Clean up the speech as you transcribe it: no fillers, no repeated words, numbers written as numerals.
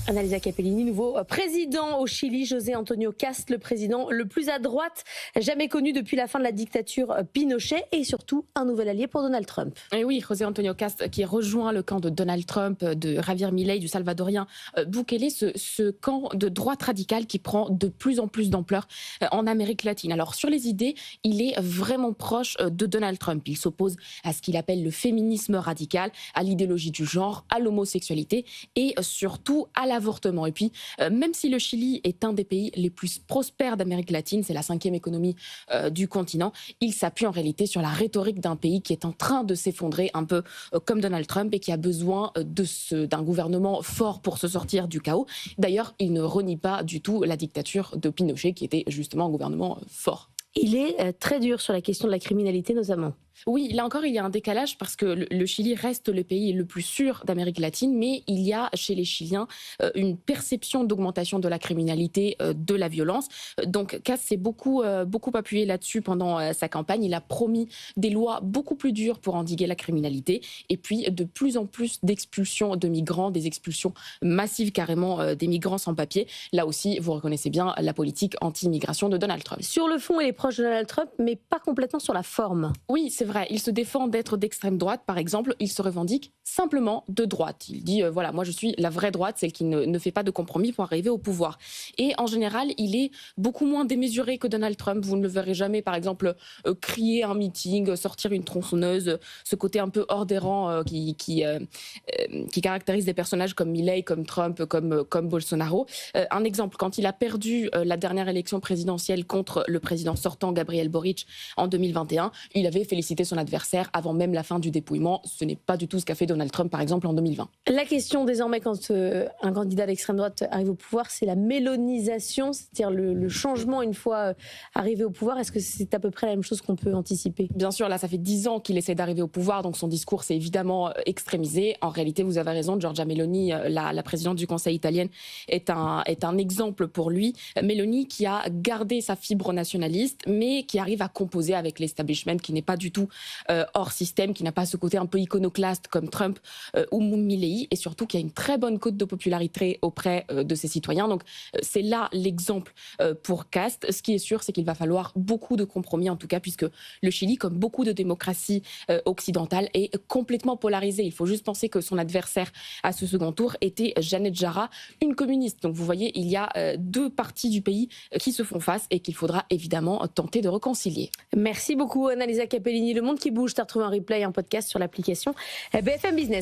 Annalisa Capellini, nouveau président au Chili, José Antonio Kast, le président le plus à droite jamais connu depuis la fin de la dictature Pinochet et surtout un nouvel allié pour Donald Trump. Et oui, José Antonio Kast qui rejoint le camp de Donald Trump, de Javier Milei, du salvadorien Bukele, ce camp de droite radicale qui prend de plus en plus d'ampleur en Amérique latine. Alors sur les idées, il est vraiment proche de Donald Trump. Il s'oppose à ce qu'il appelle le féminisme radical, à l'idéologie du genre, à l'homosexualité et surtout à l'avortement. Et puis, même si le Chili est un des pays les plus prospères d'Amérique latine, c'est la 5e économie du continent, il s'appuie en réalité sur la rhétorique d'un pays qui est en train de s'effondrer, un peu comme Donald Trump, et qui a besoin d'un gouvernement fort pour se sortir du chaos. D'ailleurs, il ne renie pas du tout la dictature de Pinochet, qui était justement un gouvernement fort. Il est très dur sur la question de la criminalité notamment. Oui, là encore, il y a un décalage parce que le Chili reste le pays le plus sûr d'Amérique latine, mais il y a chez les Chiliens une perception d'augmentation de la criminalité, de la violence. Donc, Kast s'est beaucoup appuyé là-dessus pendant sa campagne. Il a promis des lois beaucoup plus dures pour endiguer la criminalité et puis de plus en plus d'expulsions de migrants, des expulsions massives carrément des migrants sans papier. Là aussi, vous reconnaissez bien la politique anti-immigration de Donald Trump. Sur le fond, il est proche de Donald Trump, mais pas complètement sur la forme. Oui, c'est vrai. Il se défend d'être d'extrême droite, par exemple. Il se revendique simplement de droite. Il dit, voilà, moi je suis la vraie droite, celle qui ne fait pas de compromis pour arriver au pouvoir. Et en général, il est beaucoup moins démesuré que Donald Trump. Vous ne le verrez jamais, par exemple, crier un meeting, sortir une tronçonneuse, ce côté un peu hors des rangs qui caractérise des personnages comme Milei, comme Trump, comme Bolsonaro. Un exemple, quand il a perdu la dernière élection présidentielle contre le président sortant, Gabriel Boric, en 2021, il avait félicité son adversaire avant même la fin du dépouillement. Ce n'est pas du tout ce qu'a fait Donald Trump, par exemple, en 2020. La question désormais, quand un candidat d'extrême droite arrive au pouvoir, c'est la mélonisation, c'est-à-dire le changement une fois arrivé au pouvoir. Est-ce que c'est à peu près la même chose qu'on peut anticiper ? Bien sûr, là, ça fait 10 ans qu'il essaie d'arriver au pouvoir, donc son discours s'est évidemment extrémisé. En réalité, vous avez raison, Giorgia Meloni, la présidente du Conseil italien, est un exemple pour lui. Meloni qui a gardé sa fibre nationaliste, mais qui arrive à composer avec l'establishment, qui n'est pas du tout hors système, qui n'a pas ce côté un peu iconoclaste comme Trump ou Milei, et surtout qui a une très bonne cote de popularité auprès de ses citoyens. Donc c'est là l'exemple pour Kast. Ce qui est sûr, c'est qu'il va falloir beaucoup de compromis, en tout cas, puisque le Chili, comme beaucoup de démocraties occidentales, est complètement polarisé. Il faut juste penser que son adversaire à ce second tour était Janet Jara, une communiste. Donc vous voyez, il y a deux parties du pays qui se font face et qu'il faudra évidemment tenter de réconcilier. Merci beaucoup, Annalisa Capellini. Le Monde qui bouge, tu as retrouvé un replay, un podcast sur l'application BFM Business.